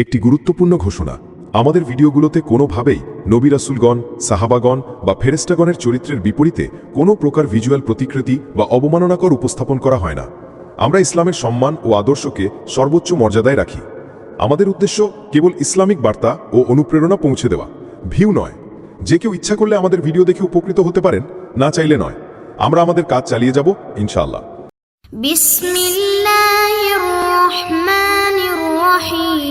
একটি গুরুত্বপূর্ণ ঘোষণা, আমাদের ভিডিওগুলোতে কোনোভাবেই নবী রাসূলগণ, সাহাবাগণ বা ফেরেশতাগণের চরিত্রের বিপরীতে কোনো প্রকার ভিজুয়াল প্রতিকৃতি বা অবমাননাকর উপস্থাপন করা হয় না। আমরা ইসলামের সম্মান ও আদর্শকে সর্বোচ্চ মর্যাদায় রাখি। আমাদের উদ্দেশ্য কেবল ইসলামিক বার্তা ও অনুপ্রেরণা পৌঁছে দেওয়া, ভিউ নয়। যে কেউ ইচ্ছা করলে আমাদের ভিডিও দেখে উপকৃত হতে পারেন, না চাইলে নয়। আমরা আমাদের কাজ চালিয়ে যাব ইনশাআল্লাহ। বিসমিল্লাহির রহমানির রহিম।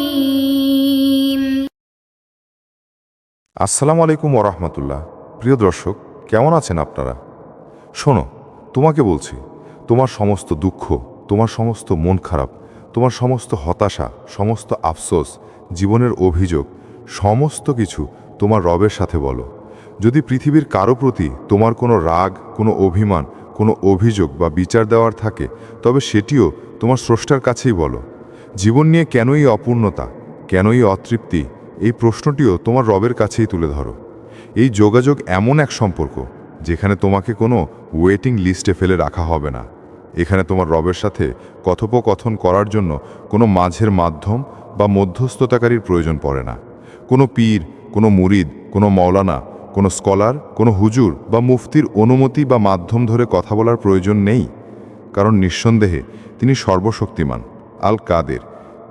আসসালামু আলাইকুম ওরহমতুল্লাহ। প্রিয় দর্শক, কেমন আছেন আপনারা? শোনো, তোমাকে বলছি, তোমার সমস্ত দুঃখ, তোমার সমস্ত মন খারাপ, তোমার সমস্ত হতাশা, সমস্ত আফসোস, জীবনের অভিযোগ, সমস্ত কিছু তোমার রবের সাথে বলো। যদি পৃথিবীর কারো প্রতি তোমার কোনো রাগ, কোনো অভিমান, কোনো অভিযোগ বা বিচার দেওয়ার থাকে, তবে সেটিও তোমার স্রষ্টার কাছেই বলো। জীবন নিয়ে কেনই অপূর্ণতা, কেনই অতৃপ্তি, এই প্রশ্নটিও তোমার রবের কাছেই তুলে ধরো। এই যোগাযোগ এমন এক সম্পর্ক যেখানে তোমাকে কোনো ওয়েটিং লিস্টে ফেলে রাখা হবে না। এখানে তোমার রবের সাথে কথোপকথন করার জন্য কোনো মাঝের মাধ্যম বা মধ্যস্থতাকারীর প্রয়োজন পড়ে না। কোনো পীর, কোনো মুরিদ, কোনো মৌলানা, কোনো স্কলার, কোনো হুজুর বা মুফতির অনুমতি বা মাধ্যম ধরে কথা বলার প্রয়োজন নেই। কারণ নিঃসন্দেহে তিনি সর্বশক্তিমান, আল কাদের।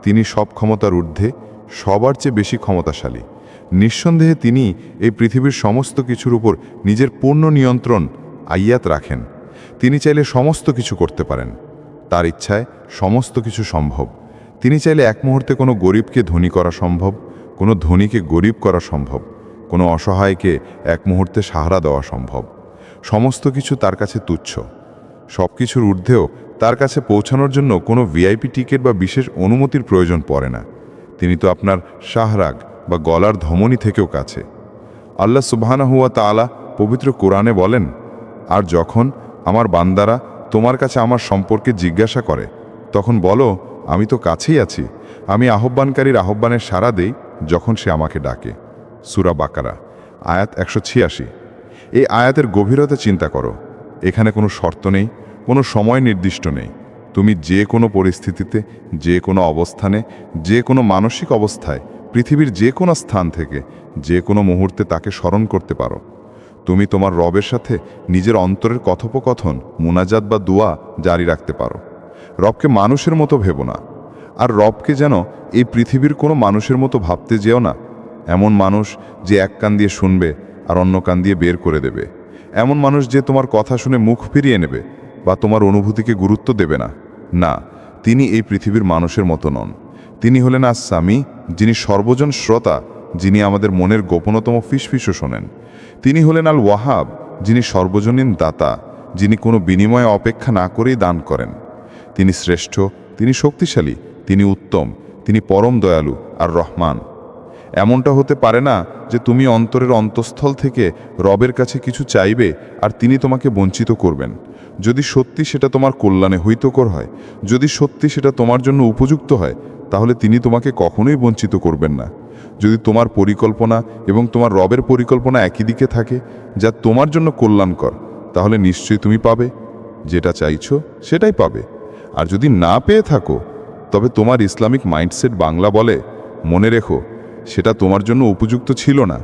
তিনি সব ক্ষমতার ঊর্ধ্বে, সবার চেয়ে বেশি ক্ষমতাশালী। নিঃসন্দেহে তিনি এই পৃথিবীর সমস্ত কিছুর উপর নিজের পূর্ণ নিয়ন্ত্রণ আইয়াত রাখেন। তিনি চাইলে সমস্ত কিছু করতে পারেন। তার ইচ্ছায় সমস্ত কিছু সম্ভব। তিনি চাইলে এক মুহূর্তে কোনো গরিবকে ধনী করা সম্ভব, কোনো ধনীকে গরিব করা সম্ভব, কোনো অসহায়কে এক মুহূর্তে সাহারা দেওয়া সম্ভব। সমস্ত কিছু তার কাছে তুচ্ছ। সব কিছুর ঊর্ধ্বেও তার কাছে পৌঁছানোর জন্য কোনো ভিআইপি টিকিট বা বিশেষ অনুমতির প্রয়োজন পড়ে না। তিনি তো আপনার শাহরাগ বা গলার ধমনী থেকেও কাছে। আল্লাহ সুবহানাহু ওয়া তাআলা পবিত্র কোরআনে বলেন, আর যখন আমার বান্দারা তোমার কাছে আমার সম্পর্কে জিজ্ঞাসা করে, তখন বলো, আমি তো কাছেই আছি। আমি আহ্বানকারীর আহ্বানের সাড়া দেই যখন সে আমাকে ডাকে। সূরা বাকারা, আয়াত 186। এই আয়াতের গভীরতা চিন্তা করো। এখানে কোনো শর্ত নেই, কোনো সময় নির্দিষ্ট নেই। তুমি যে কোনো পরিস্থিতিতে, যে কোনো অবস্থানে, যে কোনো মানসিক অবস্থায়, পৃথিবীর যে কোনো স্থান থেকে, যে কোনো মুহূর্তে তাকে স্মরণ করতে পারো। তুমি তোমার রবের সাথে নিজের অন্তরের কথোপকথন, মুনাজাত বা দোয়া জারি রাখতে পারো। রবকে মানুষের মতো ভেবো না। আর রবকে যেন এই পৃথিবীর কোনো মানুষের মতো ভাবতে যেও না। এমন মানুষ যে এক কান দিয়ে শুনবে আর অন্য কান দিয়ে বের করে দেবে। এমন মানুষ যে তোমার কথা শুনে মুখ ফিরিয়ে নেবে বা তোমার অনুভূতিকে গুরুত্ব দেবে না। না, তিনি এই পৃথিবীর মানুষের মতো নন। তিনি হলেন আস-সামি, যিনি সর্বজন শ্রোতা, যিনি আমাদের মনের গোপনতম ফিসফিসও শোনেন। তিনি হলেন আল ওয়াহাব, যিনি সর্বজনীন দাতা, যিনি কোনো বিনিময় অপেক্ষা না করেই দান করেন। তিনি শ্রেষ্ঠ, তিনি শক্তিশালী, তিনি উত্তম, তিনি পরম দয়ালু আর রহমান। এমনটা হতে পারে না যে তুমি অন্তরের অন্তঃস্থল থেকে রবের কাছে কিছু চাইবে আর তিনি তোমাকে বঞ্চিত করবেন। যদি সত্যি সেটা তোমার কল্যাণে হিতকর হয়, যদি সত্যি সেটা তোমার জন্য উপযুক্ত হয়, তাহলে তিনি তোমাকে কখনোই বঞ্চিত করবেন না। যদি তোমার পরিকল্পনা এবং তোমার রবের পরিকল্পনা একই দিকে থাকে, যা তোমার জন্য কল্যাণকর, তাহলে নিশ্চয়ই তুমি পাবে। যেটা চাইছো সেটাই পাবে। আর যদি না পেয়ে থাকো, তবে তোমার ইসলামিক মাইন্ডসেট বাংলা বলে, মনে রেখো, সেটা তোমার জন্য উপযুক্ত ছিল না।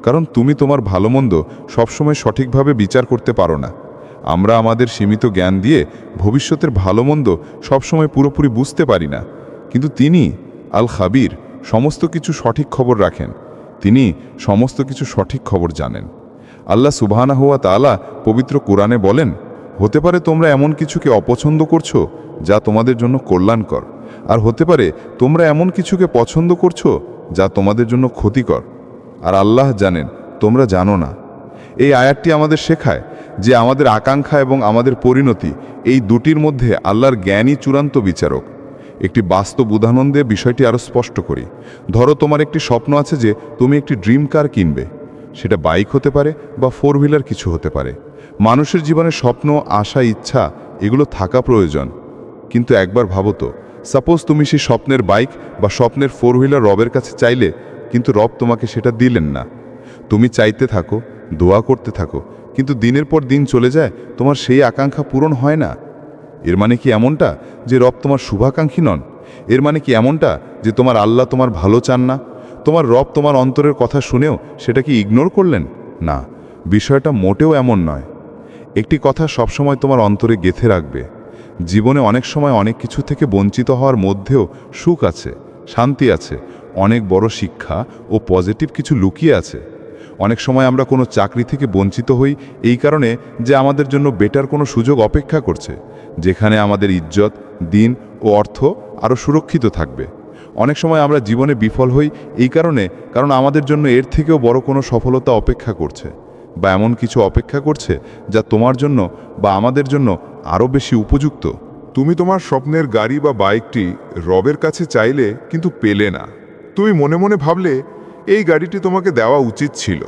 কারণ তুমি তোমার ভালো মন্দ সবসময় সঠিকভাবে বিচার করতে পারো না। আমরা আমাদের সীমিত জ্ঞান দিয়ে ভবিষ্যতের ভালো মন্দ সবসময় পুরোপুরি বুঝতে পারি না। কিন্তু তিনি আল খাবির, সমস্ত কিছু সঠিক খবর রাখেন। তিনি সমস্ত কিছু সঠিক খবর জানেন। আল্লাহ সুবহানাহু ওয়া তাআলা পবিত্র কোরআনে বলেন, হতে পারে তোমরা এমন কিছুকে অপছন্দ করছো যা তোমাদের জন্য কল্যাণকর, আর হতে পারে তোমরা এমন কিছুকে পছন্দ করছো যা তোমাদের জন্য ক্ষতিকর। আর আল্লাহ জানেন, তোমরা জানো না। এই আয়াতটি আমাদের শেখায় যে আমাদের আকাঙ্ক্ষা এবং আমাদের পরিণতি, এই দুটির মধ্যে আল্লাহর জ্ঞানই চূড়ান্ত বিচারক। একটি বাস্তব উদাহরণ দিয়ে বিষয়টি আরও স্পষ্ট করি। ধরো তোমার একটি স্বপ্ন আছে যে তুমি একটি ড্রিম কার কিনবে। সেটা বাইক হতে পারে বা 4 হুইলার কিছু হতে পারে। মানুষের জীবনে স্বপ্ন, আশা, ইচ্ছা এগুলো থাকা প্রয়োজন। কিন্তু একবার ভাবো তো, সাপোজ তুমি সেই স্বপ্নের বাইক বা স্বপ্নের 4 হুইলার রবের কাছে চাইলে, কিন্তু রব তোমাকে সেটা দিলেন না। তুমি চাইতে থাকো, দোয়া করতে থাকো, কিন্তু দিনের পর দিন চলে যায়, তোমার সেই আকাঙ্ক্ষা পূরণ হয় না। এর মানে কি এমনটা যে রব তোমার শুভাকাঙ্ক্ষী নন? এর মানে কি এমনটা যে তোমার আল্লাহ তোমার ভালো চান না? তোমার রব তোমার অন্তরের কথা শুনেও সেটা কি ইগনোর করলেন? না, বিষয়টা মোটেও এমন নয়। একটি কথা সবসময় তোমার অন্তরে গেঁথে রাখবে, জীবনে অনেক সময় অনেক কিছু থেকে বঞ্চিত হওয়ার মধ্যেও সুখ আছে, শান্তি আছে, অনেক বড় শিক্ষা ও পজিটিভ কিছু লুকিয়ে আছে। অনেক সময় আমরা কোনো চাকরি থেকে বঞ্চিত হই এই কারণে যে আমাদের জন্য বেটার কোনো সুযোগ অপেক্ষা করছে, যেখানে আমাদের ইজ্জত, দিন ও অর্থ আরও সুরক্ষিত থাকবে। অনেক সময় আমরা জীবনে বিফল হই এই কারণ আমাদের জন্য এর থেকেও বড় কোনো সফলতা অপেক্ষা করছে, বা এমন কিছু অপেক্ষা করছে যা তোমার জন্য বা আমাদের জন্য আরও বেশি উপযুক্ত। তুমি তোমার স্বপ্নের গাড়ি বা বাইকটি রবের কাছে চাইলে কিন্তু পেলে না। তুমি মনে মনে ভাবলে এই গাড়িটি তোমাকে দেওয়া উচিত ছিল,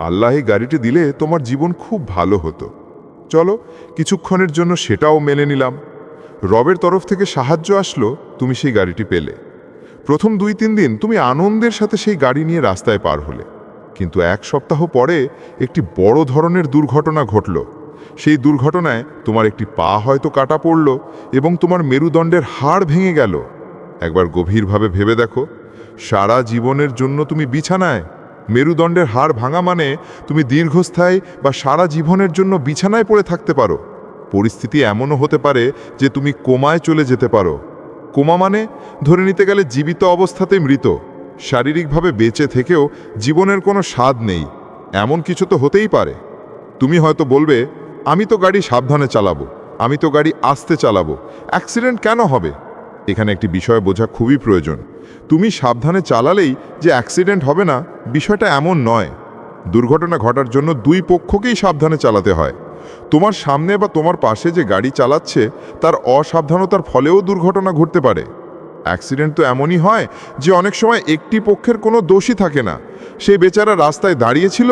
আল্লাহ এই গাড়িটি দিলে তোমার জীবন খুব ভালো হতো। চলো কিছুক্ষণের জন্য সেটাও মেনে নিলাম। রবের তরফ থেকে সাহায্য আসলো, তুমি সেই গাড়িটি পেলে। প্রথম 2-3 দিন তুমি আনন্দের সাথে সেই গাড়ি নিয়ে রাস্তায় পার হলে, কিন্তু 1 সপ্তাহ পরে একটি বড় ধরনের দুর্ঘটনা ঘটল। সেই দুর্ঘটনায় তোমার একটি পা হয়তো কাটা পড়ল এবং তোমার মেরুদণ্ডের হাড় ভেঙে গেল। একবার গভীরভাবে ভেবে দেখো, সারা জীবনের জন্য তুমি বিছানায়। মেরুদণ্ডের হাড় ভাঙা মানে তুমি দীর্ঘস্থায়ী বা সারা জীবনের জন্য বিছানায় পড়ে থাকতে পারো। পরিস্থিতি এমনও হতে পারে যে তুমি কোমায় চলে যেতে পারো। কোমা মানে ধরে নিতে গেলে জীবিত অবস্থাতেই মৃত, শারীরিকভাবে বেঁচে থেকেও জীবনের কোনো স্বাদ নেই, এমন কিছু তো হতেই পারে। তুমি হয়তো বলবে, আমি তো গাড়ি সাবধানে চালাবো, আমি তো গাড়ি আস্তে চালাবো, অ্যাক্সিডেন্ট কেন হবে? এখানে একটি বিষয় বোঝা খুবই প্রয়োজন। তুমি সাবধানে চালালেই যে অ্যাক্সিডেন্ট হবে না, বিষয়টা এমন নয়। দুর্ঘটনা ঘটার জন্য 2 পক্ষকেই সাবধানে চালাতে হয়। তোমার সামনে বা তোমার পাশে যে গাড়ি চালাচ্ছে তার অসাবধানতার ফলেও দুর্ঘটনা ঘটতে পারে। অ্যাক্সিডেন্ট তো এমনই হয় যে অনেক সময় একটি পক্ষের কোনো দোষই থাকে না। সেই বেচারা রাস্তায় দাঁড়িয়েছিল,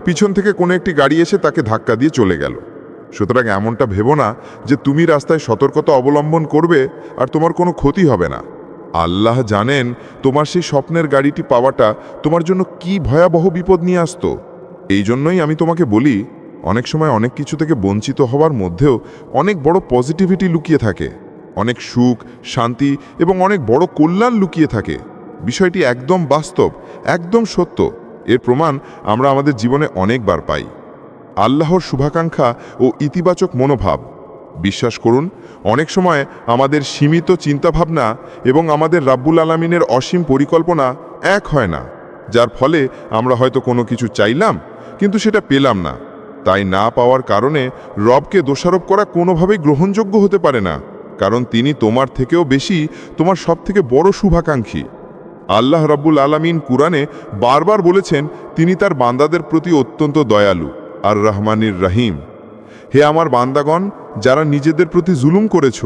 পিছন থেকে কোনো একটি গাড়ি এসে তাকে ধাক্কা দিয়ে চলে গেল। সুতরাং এমনটা ভেবো না যে তুমি রাস্তায় সতর্কতা অবলম্বন করবে আর তোমার কোনো ক্ষতি হবে না। আল্লাহ জানেন তোমার সেই স্বপ্নের গাড়িটি পাওয়াটা তোমার জন্য কি ভয়াবহ বিপদ নিয়ে আসতো। এই জন্যই আমি তোমাকে বলি, অনেক সময় অনেক কিছু থেকে বঞ্চিত হওয়ার মধ্যেও অনেক বড় পজিটিভিটি লুকিয়ে থাকে, অনেক সুখ, শান্তি এবং অনেক বড় কল্যাণ লুকিয়ে থাকে। বিষয়টি একদম বাস্তব, একদম সত্য। এর প্রমাণ আমরা আমাদের জীবনে অনেকবার পাই। আল্লাহর শুভাকাঙ্ক্ষা ও ইতিবাচক মনোভাব, বিশ্বাস করুন, অনেক সময় আমাদের সীমিত চিন্তাভাবনা এবং আমাদের রাব্বুল আলামিনের অসীম পরিকল্পনা এক হয় না, যার ফলে আমরা হয়তো কোনো কিছু চাইলাম কিন্তু সেটা পেলাম না। তাই না পাওয়ার কারণে রবকে দোষারোপ করা কোনোভাবেই গ্রহণযোগ্য হতে পারে না, কারণ তিনি তোমার থেকেও বেশি তোমার সবথেকে বড় শুভাকাঙ্ক্ষী। আল্লাহ রাব্বুল আলামিন কুরআনে বারবার বলেছেন তিনি তার বান্দাদের প্রতি অত্যন্ত দয়ালু, আর রহমানির রহিম। হে আমার বান্দাগণ, যারা নিজেদের প্রতি জুলুম করেছ,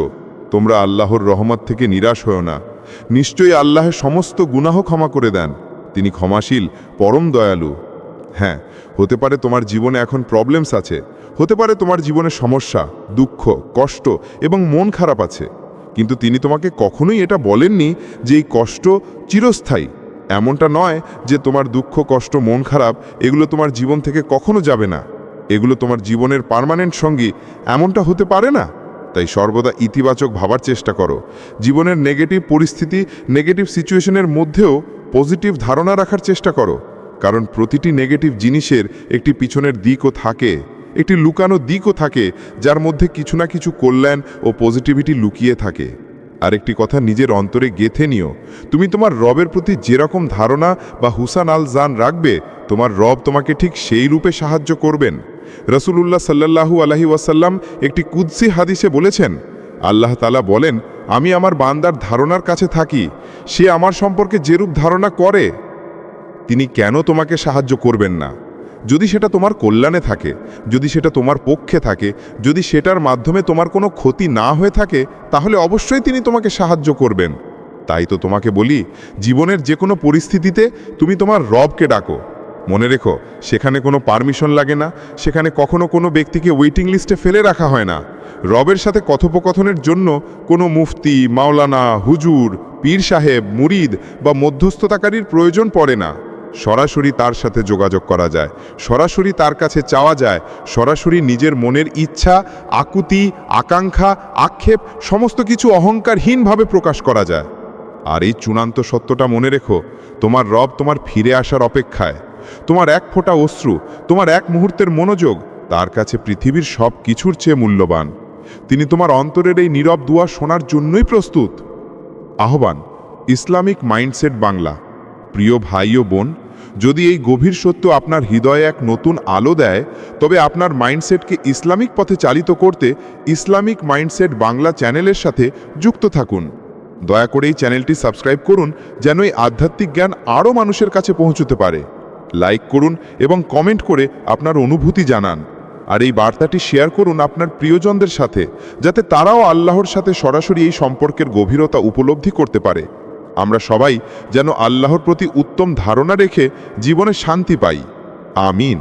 তোমরা আল্লাহর রহমত থেকে নিরাশ হও না। নিশ্চয়ই আল্লাহের সমস্ত গুনাহ ক্ষমা করে দেন, তিনি ক্ষমাশীল, পরম দয়ালু। হ্যাঁ, হতে পারে তোমার জীবনে এখন প্রবলেমস আছে, হতে পারে তোমার জীবনে সমস্যা, দুঃখ, কষ্ট এবং মন খারাপ আছে, কিন্তু তিনি তোমাকে কখনোই এটা বলেননি যে এই কষ্ট চিরস্থায়ী। এমনটা নয় যে তোমার দুঃখ, কষ্ট, মন খারাপ এগুলো তোমার জীবন থেকে কখনো যাবে না, এগুলো তোমার জীবনের পার্মানেন্ট সঙ্গী, এমনটা হতে পারে না। তাই সর্বদা ইতিবাচক ভাবার চেষ্টা করো। জীবনের নেগেটিভ পরিস্থিতি, নেগেটিভ সিচুয়েশনের মধ্যেও পজিটিভ ধারণা রাখার চেষ্টা করো, কারণ প্রতিটি নেগেটিভ জিনিসের একটি পিছনের দিকও থাকে, একটি লুকানো দিকও থাকে, যার মধ্যে কিছু না কিছু কল্যাণ ও পজিটিভিটি লুকিয়ে থাকে। আর একটি কথা নিজের অন্তরে গেঁথে নিও, তুমি তোমার রবের প্রতি যেরকম ধারণা বা হুসান আল জান রাখবে, তোমার রব তোমাকে ঠিক সেই রূপে সাহায্য করবেন। রাসূলুল্লাহ সাল্লাল্লাহু আলাইহি ওয়াসাল্লাম একটি কুদসি হাদিসে বলেছেন, আল্লাহ তাআলা বলেন, আমি আমার বান্দার ধারণার কাছে থাকি, সে আমার সম্পর্কে যেরূপ ধারণা করে তিনি কেন তোমাকে সাহায্য করবেন না? যদি সেটা তোমার কল্যাণে থাকে, যদি সেটা তোমার পক্ষে থাকে, যদি সেটার মাধ্যমে তোমার কোনো ক্ষতি না হয়ে থাকে, তাহলে অবশ্যই তিনি তোমাকে সাহায্য করবেন। তাই তো তোমাকে বলি, জীবনের যে কোনো পরিস্থিতিতে তুমি তোমার রবকে ডাকো। মনে রেখো, সেখানে কোনো পারমিশন লাগে না, সেখানে কখনো কোনো ব্যক্তিকে ওয়েটিং লিস্টে ফেলে রাখা হয় না। রবের সাথে কথোপকথনের জন্য কোনো মুফতি, মাওলানা, হুজুর, পীর সাহেব, মুরিদ বা মধ্যস্থতাকারীর প্রয়োজন পড়ে না। সরাসরি তার সাথে যোগাযোগ করা যায়, সরাসরি তার কাছে চাওয়া যায়, সরাসরি নিজের মনের ইচ্ছা, আকুতি, আকাঙ্ক্ষা, আক্ষেপ সমস্ত কিছু অহংকারহীনভাবে প্রকাশ করা যায়। আর এই চূড়ান্ত সত্যটা মনে রেখো, তোমার রব তোমার ফিরে আসার অপেক্ষায়। তোমার এক ফোঁটা অশ্রু, তোমার এক মুহূর্তের মনোযোগ তার কাছে পৃথিবীর সব কিছুর চেয়ে মূল্যবান। তিনি তোমার অন্তরের এই নীরব দুয়া শোনার জন্যই প্রস্তুত। আহ্বান, ইসলামিক মাইন্ডসেট বাংলা। প্রিয় ভাই ও বোন, যদি এই গভীর সত্য আপনার হৃদয়ে এক নতুন আলো দেয়, তবে আপনার মাইন্ডসেটকে ইসলামিক পথে চালিত করতে ইসলামিক মাইন্ডসেট বাংলা চ্যানেলের সাথে যুক্ত থাকুন। দয়া করে এই চ্যানেলটি সাবস্ক্রাইব করুন, যেন এই আধ্যাত্মিক জ্ঞান আরও মানুষের কাছে পৌঁছতে পারে। লাইক করুন এবং কমেন্ট করে আপনার অনুভূতি জানান। আর এই বার্তাটি শেয়ার করুন আপনার প্রিয়জনদের সাথে, যাতে তারাও আল্লাহর সাথে সরাসরি এই সম্পর্কের গভীরতা উপলব্ধি করতে পারে। আমরা সবাই যেন আল্লাহর প্রতি উত্তম ধারণা রেখে জীবনে শান্তি পাই। আমিন।